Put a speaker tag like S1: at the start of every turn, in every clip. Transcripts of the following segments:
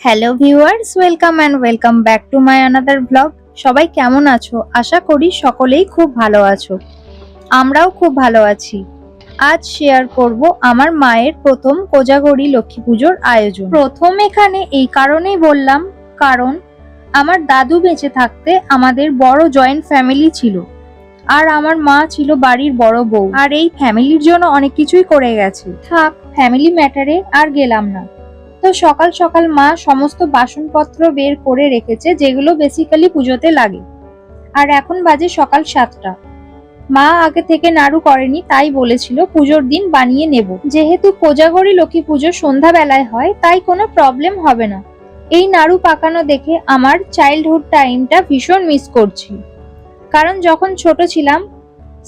S1: Hello viewers, welcome back to my another blog. সবাই কেমন আছো? আশা করি সকলেই খুব ভালো আছো। আমরাও খুব ভালো আছি। আজ শেয়ার করব আমার মায়ের প্রথম কোজাগরি লক্ষ্মী পুজোর আয়োজন। প্রথম এখানে এই কারণেই বললাম, কারণ আমার দাদু বেঁচে থাকতে আমাদের বড় জয়েন্ট ফ্যামিলি ছিল, আর আমার মা ছিল বাড়ির বড় বউ, আর এই ফ্যামিলির জন্য অনেক কিছুই করে গেছে। থাক, ফ্যামিলি ম্যাটারে আর গেলাম না। তো সকাল সকাল মা সমস্ত বাসনপত্র বের করে রেখেছে, যেগুলো বেসিক্যালি পুজোতে লাগে। আর এখন বাজে সকাল 7টা। মা আগে থেকে নাড়ু করেনি, তাই বলেছিল পুজোর দিন বানিয়ে নেব। যেহেতু কোজাগরি লক্ষ্মী পুজো সন্ধ্যাবেলায় হয়, তাই কোনো প্রবলেম হবে না। এই নাড়ু পাকানো দেখে আমার চাইল্ডহুড টাইমটা ভীষণ মিস করছি। কারণ যখন ছোট ছিলাম,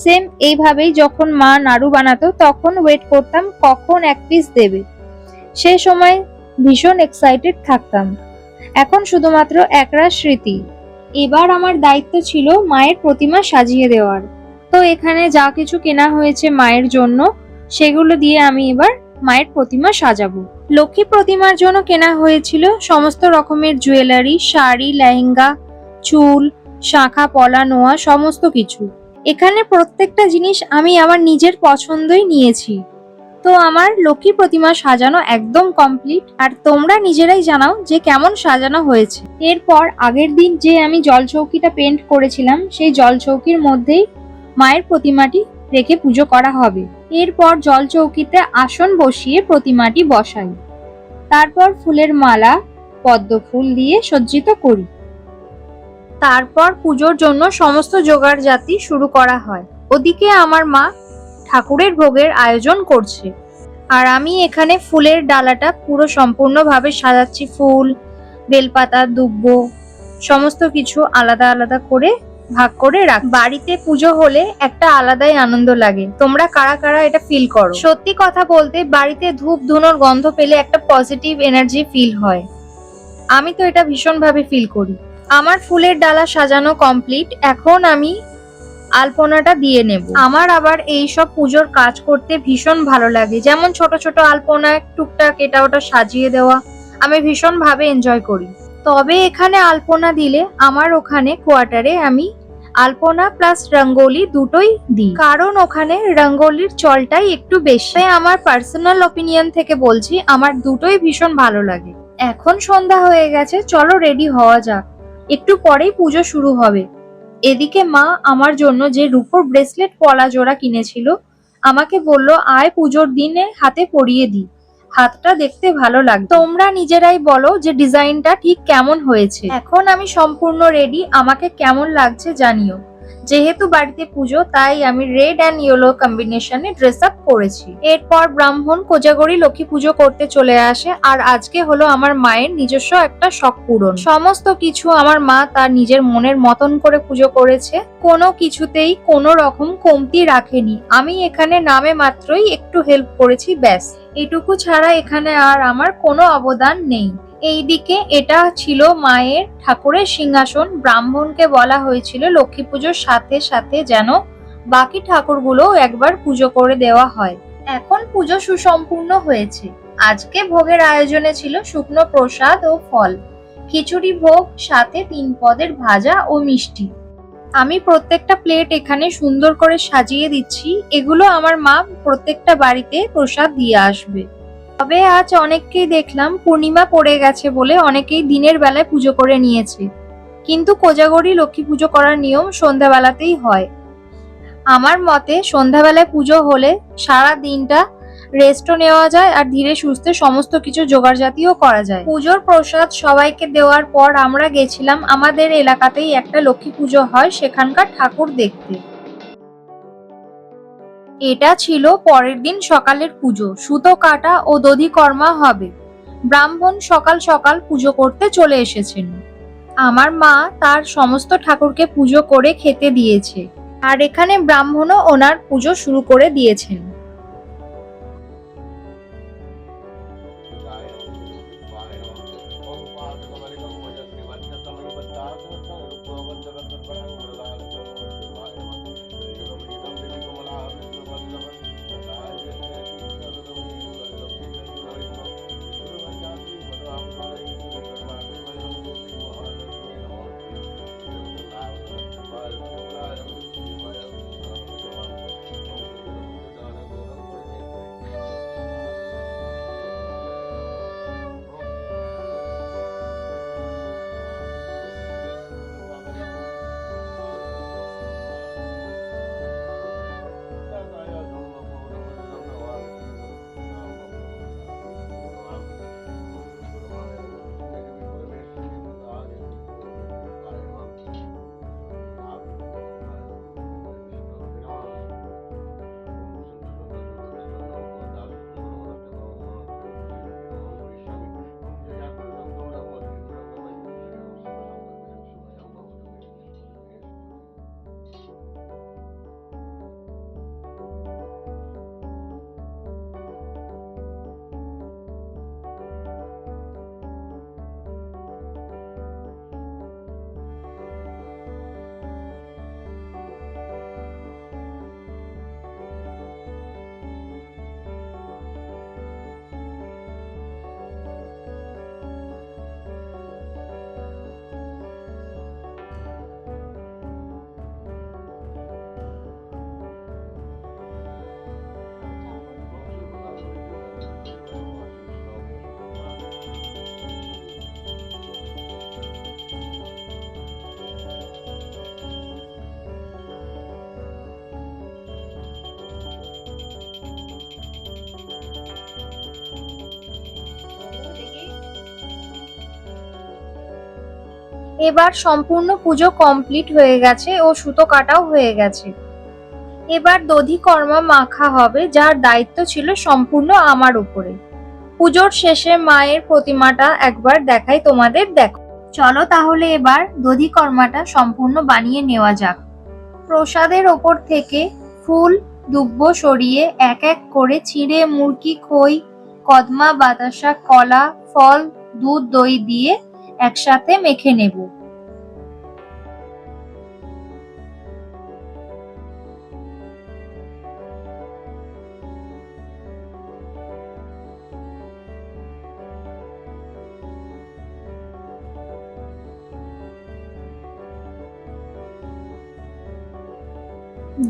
S1: সেম এইভাবেই যখন মা নাড়ু বানাতো, তখন ওয়েট করতাম কখন এক পিস দেবে। সে সময় ভীষণ এক্সাইটেড থাকতাম। এখন শুধুমাত্র একরাশ স্মৃতি। এবার আমার দায়িত্ব ছিল মায়ের প্রতিমা সাজিয়ে দেওয়ার। তো এখানে যা কিছু কেনা হয়েছে মায়ের জন্য, সেগুলো দিয়ে আমি এবার মায়ের প্রতিমা সাজাবো। লক্ষ্মী প্রতিমার জন্য কেনা হয়েছিল সমস্ত রকমের জুয়েলারি, শাড়ি, লেহেঙ্গা, চুল, শাঁখা, পলা, নোয়া, সমস্ত কিছু। এখানে প্রত্যেকটা জিনিস আমি আমার নিজের পছন্দই নিয়েছি। তো আমার লক্ষ্মী প্রতিমা সাজানো একদম কমপ্লিট, আর তোমরা নিজেরাই জানাও যে কেমন সাজানো হয়েছে। এরপর আগের দিন যে আমি জলচৌকিটা পেন্ট করেছিলাম, সেই জলচৌকির মধ্যেই মায়ের প্রতিমাটি রেখে পুজো করা হবে। এরপর জলচৌকিতে আসন বসিয়ে প্রতিমাটি বসাই। তারপর ফুলের মালা, পদ্ম ফুল দিয়ে সজ্জিত করি। তারপর পুজোর জন্য সমস্ত জোগাড় জাতি শুরু করা হয়। ওদিকে আমার মা ঠাকুরের ভোগের আয়োজন করছে, আর আমি এখানে ফুলের ডালাটা পুরো সম্পূর্ণভাবে সাজাচ্ছি। ফুল, বেলপাতা, দুব্ব, সমস্ত কিছু আলাদা আলাদা করে ভাগ করে রাখ। বাড়িতে পুজো হলে একটা আলাদাই আনন্দ লাগে। তোমরা কারা কারা এটা ফিল করো? সত্যি কথা বলতে, বাড়িতে ধূপ ধুনোর গন্ধ পেলে একটা পজিটিভ এনার্জি ফিল হয়। আমি তো এটা ভীষণভাবে ফিল করি। আমার ফুলের ডালা সাজানো কমপ্লিট। এখন আমি আলপনাটা দিয়ে নেব। আমার আবার এই সব পুজোর কাজ করতে ভীষণ ভালো লাগে, যেমন ছোট ছোট আলপনা টুকটাক এটা ওটা সাজিয়ে দেওয়া আমি ভীষণ ভাবে এনজয় করি। তবে এখানে আলপনা দিলে আমার ওখানে কোয়ার্টারে আমি আলপনা প্লাস রঙ্গোলি দুটোই দিই, কারণ ওখানে রঙ্গোলির চলটাই একটু বেশি। আমার পার্সোনাল অপিনিয়ন থেকে বলছি, আমার দুটোই ভীষণ ভালো লাগে। এখন সন্ধ্যা হয়ে গেছে, চলো রেডি হওয়া যাক, একটু পরেই পুজো শুরু হবে। এদিকে মা আমার জন্য যে রূপোর ব্রেসলেট পলা জোড়া কিনেছিল, আমাকে বলল আয় পুজোর দিনে হাতে পরিয়ে দিই, হাতটা দেখতে ভালো লাগে। তোমরা নিজেরাই বলো যে ডিজাইনটা ঠিক কেমন হয়েছে। এখন আমি সম্পূর্ণ রেডি, আমাকে কেমন লাগছে জানিও। যেহেতু বাড়িতে পুজো, তাই আমি রেড অ্যান্ড ইয়েলো কম্বিনেশনে ড্রেস আপ করেছি। এরপর ব্রাহ্মণ কোজাগরি লক্ষ্মী পুজো করতে চলে আসে, আর আজকে হলো আমার মায়ের নিজস্ব একটা শখ পূরণ। সমস্ত কিছু আমার মা তার নিজের মনের মতন করে পুজো করেছে, কোনো কিছুতেই কোনো রকম কমতি রাখেনি। আমি এখানে নামে মাত্রই একটু হেল্প করেছি, ব্যাস এটুকু ছাড়া এখানে আর আমার কোনো অবদান নেই। এইদিকে এটা ছিল মায়ের ঠাকুরের সিংহাসন। ব্রাহ্মণকে বলা হয়েছিল লক্ষ্মী পুজোর সাথে সাথে যেন বাকি ঠাকুরগুলো একবার পুজো করে দেওয়া হয়। এখন পুজো সুসম্পূর্ণ হয়েছে। আজকে ভোগের আয়োজনে ছিল শুকনো প্রসাদ ও ফল, খিচুড়ি ভোগ, সাথে 3 পদের ভাজা ও মিষ্টি। আমি প্রত্যেকটা প্লেট এখানে সুন্দর করে সাজিয়ে দিচ্ছি। এগুলো আমার মা প্রত্যেকটা বাড়িতে প্রসাদ দিয়ে আসবে। তবে আজ অনেককেই দেখলাম পূর্ণিমা পড়ে গেছে বলে অনেকেই দিনের বেলায় পুজো করে নিয়েছে, কিন্তু কোজাগরি লক্ষ্মী পুজো করার নিয়ম সন্ধ্যাবেলাতেই হয়। আমার মতে সন্ধ্যাবেলায় পুজো হলে সারা দিনটা রেস্টও নেওয়া যায়, আর ধীরে সুস্থে সমস্ত কিছু জোগাড় জাতিও করা যায়। পুজোর প্রসাদ সবাইকে দেওয়ার পর আমরা গেছিলাম আমাদের এলাকাতেই একটা লক্ষ্মী পুজো হয়, সেখানকার ঠাকুর দেখতে। এটা ছিল পরের দিন সকালের পুজো। সুতো কাটা ও দধিকর্মা হবে। ব্রাহ্মণ সকাল সকাল পুজো করতে চলে এসেছেন। আমার মা তার সমস্ত ঠাকুরকে পুজো করে খেতে দিয়েছে, আর এখানে ব্রাহ্মণও ওনার পুজো শুরু করে দিয়েছেন। এবার সম্পূর্ণ পুজো কমপ্লিট হয়ে গেছে ও সুতো কাটাও হয়ে গেছে। এবার দধিকর্মা মাখা হবে, যার দায়িত্ব ছিল সম্পূর্ণ আমার উপরে। পুজোর শেষে মায়ের প্রতিমাটা একবার দেখাই তোমাদের, দেখো। চলো তাহলে এবার দধিকর্মাটা সম্পূর্ণ বানিয়ে নেওয়া যাক। প্রসাদের ওপর থেকে ফুল দুব্ব সরিয়ে এক এক করে চিঁড়ে, মুরকি, খই, কদমা, বাতাসা, কলা, ফল, দুধ, দই দিয়ে একসাথে মেখে নেব।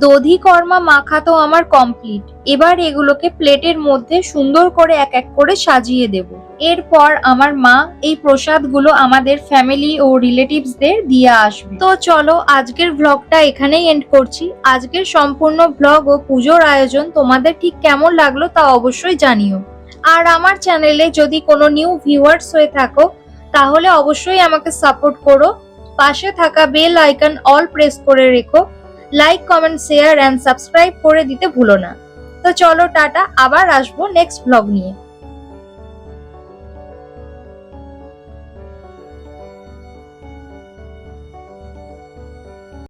S1: দধিকর্মা মাখা তো আমার কমপ্লিট। এবার এগুলোকে প্লেটের মধ্যে সুন্দর করে এক এক করে সাজিয়ে দেব। এরপর আমার মা এই প্রসাদগুলো আমাদের ফ্যামিলি ও রিলেটিভসদের দিয়ে আসবে। তো চলো আজকের ব্লগটা এখানেই এন্ড করছি। আজকের সম্পূর্ণ ব্লগ ও পুজোর আয়োজন তোমাদের ঠিক কেমন লাগলো তা অবশ্যই জানিও। আর আমার চ্যানেলে যদি কোনো নিউ ভিউয়ার্স হয়ে থাকো তাহলে অবশ্যই আমাকে সাপোর্ট করো। পাশে থাকা বেল আইকন অল প্রেস করে রেখো। Like, comment, share and subscribe করে দিতে ভুলো না। তো চলো টাটা, আবার আসবো নেক্সট ব্লগ নিয়ে।